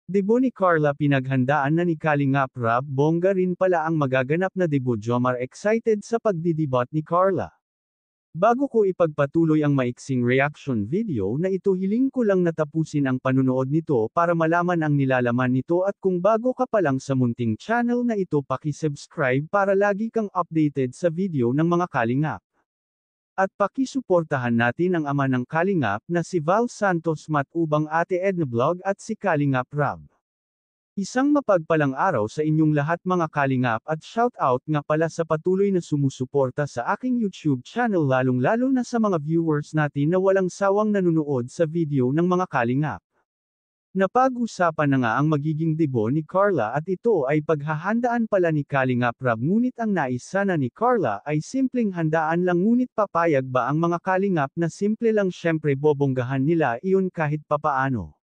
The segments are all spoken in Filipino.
Debut ni Carla pinaghandaan na ni Kalingap Rab bongga rin pala ang magaganap na debut. Jomar excited sa pagdidibot ni Carla. Bago ko ipagpatuloy ang maiksing reaction video na ito, hiling ko lang natapusin ang panunood nito para malaman ang nilalaman nito, at kung bago ka pa lang sa munting channel na ito, paki-subscribe para lagi kang updated sa video ng mga Kalingap. At paki-suportahan natin ang ama ng Kalingap na si Val Santos Matubang, Ate Edna Vlog at si Kalingap Rab. Isang mapagpalang araw sa inyong lahat mga Kalingap, at shout out nga pala sa patuloy na sumusuporta sa aking YouTube channel, lalong-lalo na sa mga viewers natin na walang sawang nanunood sa video ng mga Kalingap. Napag-usapan na nga ang magiging debut ni Carla, at ito ay paghahandaan pala ni Kalingap Rab, ngunit ang nais sana ni Carla ay simpleng handaan lang, ngunit papayag ba ang mga Kalingap na simple lang? Syempre bobonggahan nila iyon kahit papaano.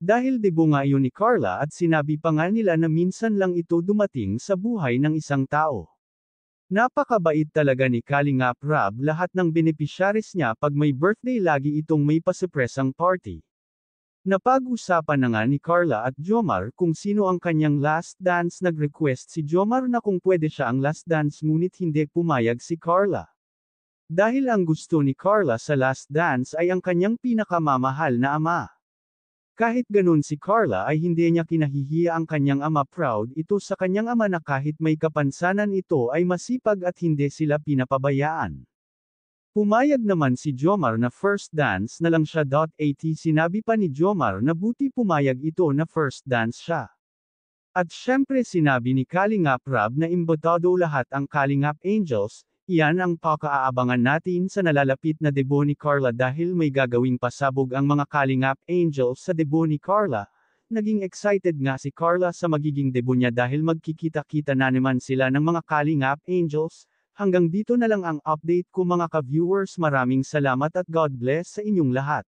Dahil debut nga iyon ni Carla, at sinabi pa nga nila na minsan lang ito dumating sa buhay ng isang tao. Napakabait talaga ni Kalingap Rab, lahat ng beneficiaries niya pag may birthday lagi itong may pasurpresang party. Napag-usapan na nga ni Carla at Jomar kung sino ang kanyang last dance. Nag-request si Jomar na kung pwede siya ang last dance, ngunit hindi pumayag si Carla. Dahil ang gusto ni Carla sa last dance ay ang kanyang pinakamamahal na ama. Kahit ganun, si Carla ay hindi niya kinahihiya ang kanyang ama. Proud ito sa kanyang ama na kahit may kapansanan ito ay masipag at hindi sila pinapabayaan. Pumayag naman si Jomar na first dance na lang siya. At sinabi pa ni Jomar na buti pumayag ito na first dance siya. At syempre sinabi ni Kalingap Rab na imbitado lahat ang Kalingap Angels. Iyan ang pakaabangan natin sa nalalapit na debut ni Carla, dahil may gagawing pasabog ang mga Kalingap Angels sa debut ni Carla. Naging excited nga si Carla sa magiging debut niya dahil magkikita-kita na naman sila ng mga Kalingap Angels. Hanggang dito na lang ang update ko mga ka-viewers, maraming salamat at God bless sa inyong lahat.